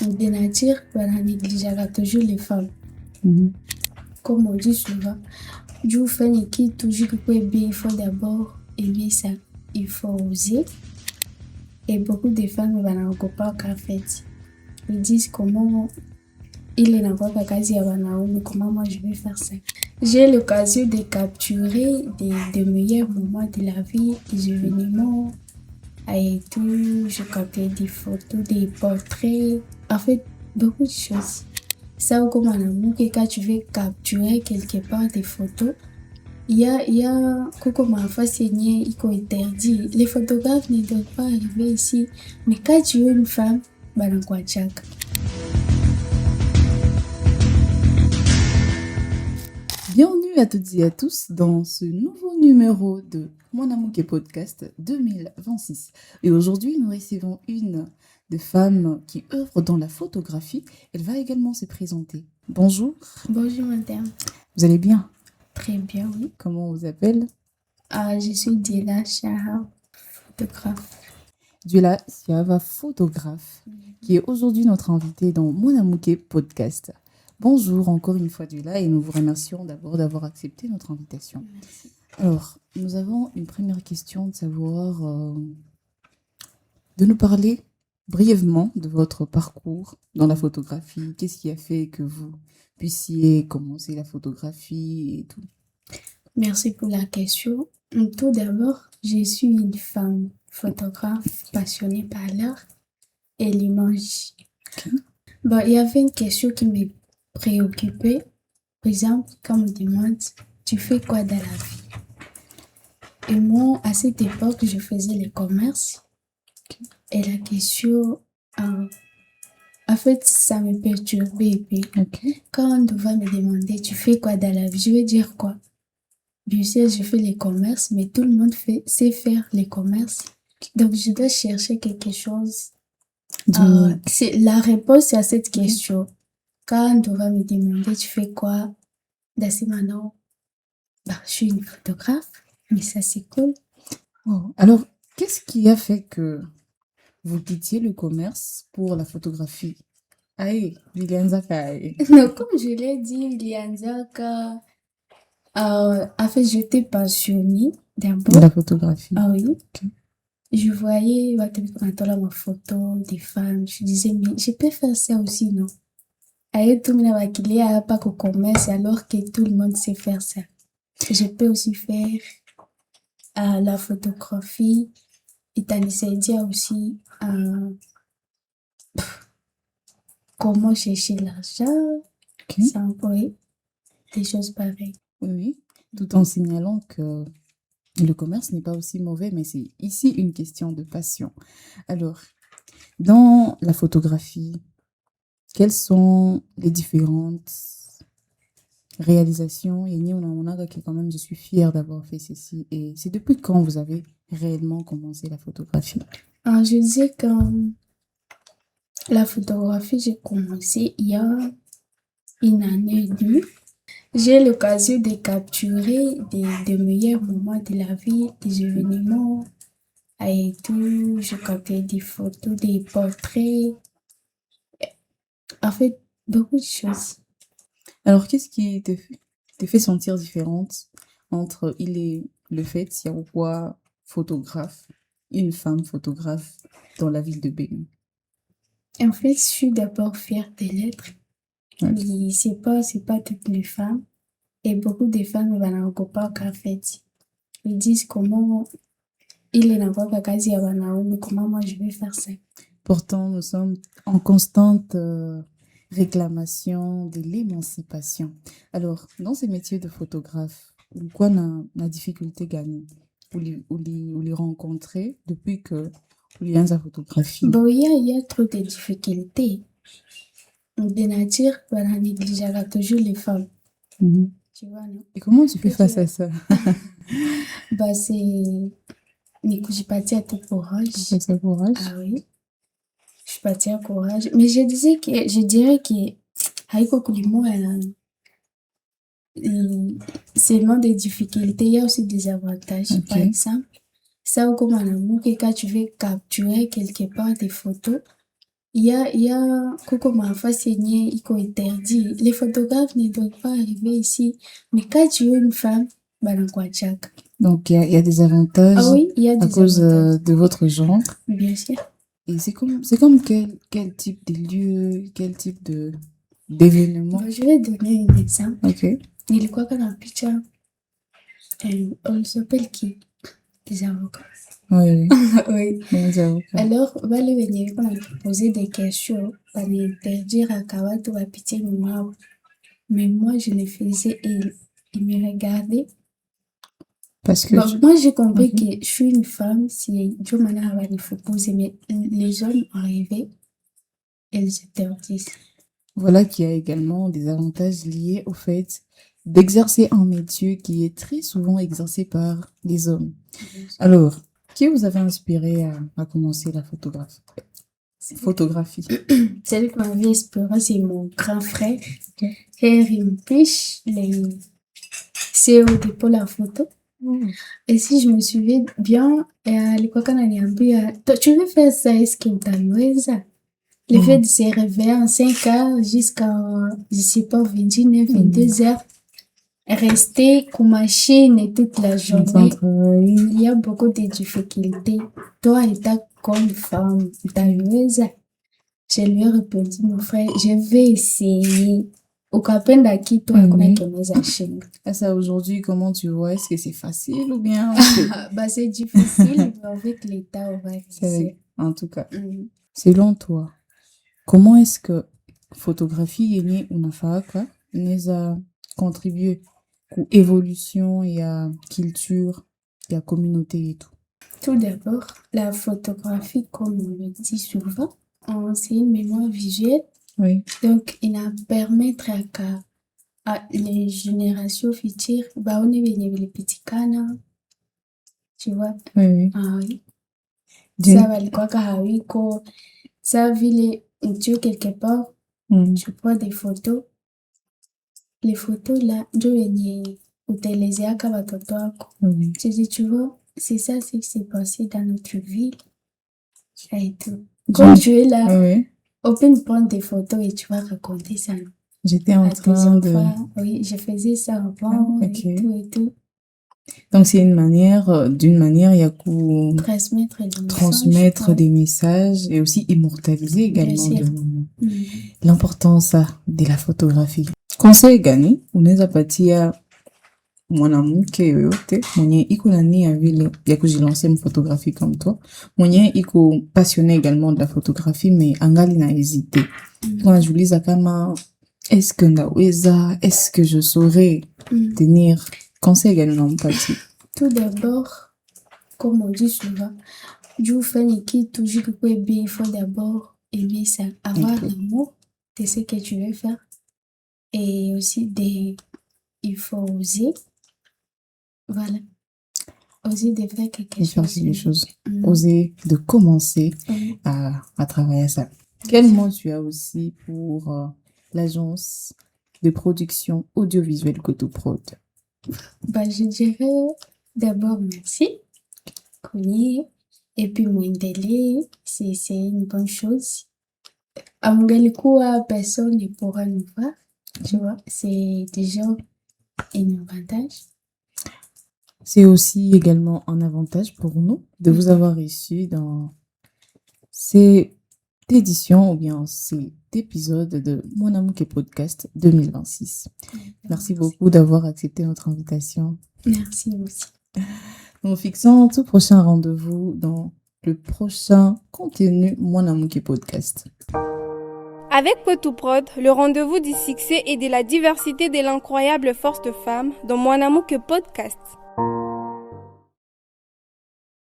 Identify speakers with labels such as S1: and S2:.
S1: de nature, on négligera toujours les femmes. Comme on dit souvent, Dieu fait une qui toujours que bien, il faut d'abord aimer ça, il faut oser. Et beaucoup de femmes ne vont pas qu'en fait. Ils disent comment il est n'importe quoi quasi à mais comment moi je vais faire ça. J'ai l'occasion de capturer des meilleurs moments de la vie, des événements et tout. Je capte des photos, des portraits, en fait, beaucoup de choses. Ça, comme en amour, que quand tu veux capturer quelque part des photos, il y a, comme en face, il faut interdit. Les photographes ne doivent pas arriver ici. Mais quand tu es une femme, bah, dans quoi tchak.
S2: Bienvenue à toutes et à tous dans ce nouveau numéro de Mon Amour Podcast 2026. Et aujourd'hui, nous recevons une des femmes qui œuvre dans la photographie. Elle va également se présenter. Bonjour.
S1: Bonjour madame.
S2: Vous allez bien?
S1: Très bien, oui.
S2: Comment on vous appelle?
S1: Je suis Diela Shahab, photographe.
S2: Diela Shahab, photographe, qui est aujourd'hui notre invitée dans Mon Amour Podcast. Bonjour encore une fois Diela et nous vous remercions d'abord d'avoir accepté notre invitation.
S1: Merci.
S2: Alors, nous avons une première question de savoir, de nous parler brièvement de votre parcours dans la photographie. Qu'est-ce qui a fait que vous puissiez commencer la photographie et tout?
S1: Merci pour la question. Tout d'abord, je suis une femme photographe passionnée par l'art et l'image.
S2: Okay.
S1: Bon, il y avait une question qui me préoccupait. Par exemple, quand on me demande, tu fais quoi dans la vie? Et moi, à cette époque, je faisais le commerce. Okay. Et la question, en fait, ça me perturbait.
S2: Okay.
S1: Quand on va me demander, tu fais quoi dans la vie? Je vais dire quoi? Bien sûr, je fais les commerces, mais tout le monde sait faire les commerces. Donc, je dois chercher quelque chose. C'est la réponse à cette question. Quand on va me demander, tu fais quoi? D'assez maintenant, je suis une photographe, mais ça, c'est cool.
S2: Oh. Alors, qu'est-ce qui a fait que vous quittiez le commerce pour la photographie? Aïe, Lilianzaka.
S1: Non, comme je l'ai dit, Lilianzaka, en fait, j'étais passionnée d'abord.
S2: De la photographie.
S1: Ah oui.
S2: Okay.
S1: Je voyais ma photo des femmes. Je disais, mais je peux faire ça aussi, non? Aïe, tout le monde qu'il y a pas qu'au commerce, alors que tout le monde sait faire ça. Je peux aussi faire la photographie. Et Tanisedia aussi, comment chercher l'argent.
S2: Okay.
S1: Ça emploie des choses pareilles.
S2: Oui, tout en signalant que le commerce n'est pas aussi mauvais, mais c'est ici une question de passion. Alors, dans la photographie, quelles sont les différentes réalisations? Et quand même, je suis fière d'avoir fait ceci. Et c'est depuis quand vous avez réellement commencé la photographie?
S1: Je disais que la photographie, j'ai commencé il y a une année et demie. J'ai l'occasion de capturer des meilleurs moments de la vie, des événements et tout. Je captais des photos, des portraits. En fait, beaucoup de choses.
S2: Alors, qu'est-ce qui te fait sentir différente entre le fait qu'il y a quoi photographe, une femme photographe dans la ville de Bénin?
S1: En fait, je suis d'abord fière de l'être.
S2: Okay.
S1: Mais c'est pas toutes les femmes. Et beaucoup de femmes ne vont pas qu'en fait. Ils disent comment il est n'importe quoi quasi à mais comment moi je vais faire ça. Pourtant,
S2: nous sommes en constante réclamation de l'émancipation. Alors, dans ces métiers de photographe, quoi la difficulté gagnée ou les rencontrer depuis que vous y avez la photographie?
S1: Bon, il y a trop de difficultés. De nature, on négligera toujours les femmes. Tu vois, non?
S2: Et comment tu fais face à ça?
S1: Bah, c'est... Je suis partie à tout courage. Ah oui. Je suis partie à courage. Mais je dirais que Haïko Kulimo, c'est loin des difficultés. Il y a aussi des avantages.
S2: Okay.
S1: Par exemple, ça ou comme en amour, que quand tu veux capturer quelque part des photos, Coco Mafa Signé, il est interdit. Les photographes ne doivent pas arriver ici. Mais quand tu es une femme, Balankwachak.
S2: Donc, il y a des avantages
S1: Ah oui, il y a
S2: à
S1: des
S2: cause
S1: avantages.
S2: de votre genre.
S1: Bien sûr.
S2: Et c'est comme quel type de lieu, quel type d'événement.
S1: Je vais donner un exemple.
S2: Ok.
S1: Il est quoi qu'on a picture? On s'appelle qui? Des avocats.
S2: Oui,
S1: Oui.
S2: des avocats.
S1: Alors, on va lui venir poser des questions, va lui interdire à Kawato à pitié moi. Mais moi, je le faisais et il me regardait.
S2: Parce que
S1: Bon, moi, j'ai compris que je suis une femme, si Dieu m'en a il faut poser, mais les hommes arrivaient, elles interdisent.
S2: voilà qu'il y a également des avantages liés au fait d'exercer un métier qui est très souvent exercé par les hommes. Alors, qui vous avez inspiré à commencer la photographie?
S1: Celui qui m'avait inspiré, c'est mon grand frère. Il me piche c'est au dépôt la photo. Et si je me souviens bien, alikuwa ananiambia, tu veux faire ça, est-ce que utaweza? Le fait de se réveiller en 5 heures jusqu'à, je sais pas, 21h, 22h, rester comme machine toute la journée, il y a beaucoup de difficultés. Toi, étant comme femme, utaweza? Je lui ai répondu, mon frère, je vais essayer. Ukapenda kitu hakuna keneza shinda.
S2: Ça, aujourd'hui, comment tu vois? Est-ce que c'est facile ou bien?
S1: C'est difficile, mais avec l'État, on va réussir.
S2: En tout cas. Selon toi, comment est-ce que photographie yenye unafaka inaweza contribuer ku évolution ya culture ya communauté yetu?
S1: Tout d'abord, la photographie, comme on le dit souvent, c'est une mémoire visuelle.
S2: Oui.
S1: Donc, il va permettre à les générations futures, on est venu les petits canards, tu vois.
S2: Oui.
S1: Ah oui. Ça va le quoi kahawiko, ça vile tu quelque part, tu prends des photos. Les photos là, ndio wenye utelezeaka watoto wako. Tu vois, c'est ça ce qui s'est passé dans notre ville. Et tout. Quand tu es là, on peut nous prendre des photos et tu vas raconter ça.
S2: J'étais en train de...
S1: Oui, je faisais ça avant et tout.
S2: Donc, c'est d'une manière, il y a qu'à transmettre des messages et aussi immortaliser également des moments. L'importance de la photographie. Conseil gani, unaweza patia mwanamke yoyote mwenye iko na nia vile ya kujilancer photographie comme toi, mwenye iko passionné également de la photographie mais angali na hésité. Unajiuliza kama est-ce que naweza, est-ce que je saurais tenir? Conseil gani unampatia?
S1: Tout d'abord, comme on dit souvent, Dieu fait une équipe toujours que bien, il faut d'abord aimer ça, avoir l'amour de ce que tu veux faire. Et aussi, il faut oser. Voilà. Oser de faire quelque chose.
S2: Oser de commencer à travailler ça. Quel mot tu as aussi pour l'agence de production audiovisuelle Cotoprod?
S1: Je dirais d'abord merci. Et puis Mwendele, c'est une bonne chose. Amungalikuwa personne ne pourra nous voir. Tu vois, c'est déjà un avantage.
S2: C'est aussi également un avantage pour nous de vous avoir reçu dans cette édition ou bien cet épisode de Mon Amour qui Podcast 2026. Merci beaucoup d'avoir accepté notre invitation.
S1: Merci aussi.
S2: Nous fixons tout prochain rendez-vous dans le prochain contenu Mon Amour qui Podcast.
S3: Avec Cotoprod, le rendez-vous du succès et de la diversité de l'incroyable force de femme dans Mon Amour que Podcast.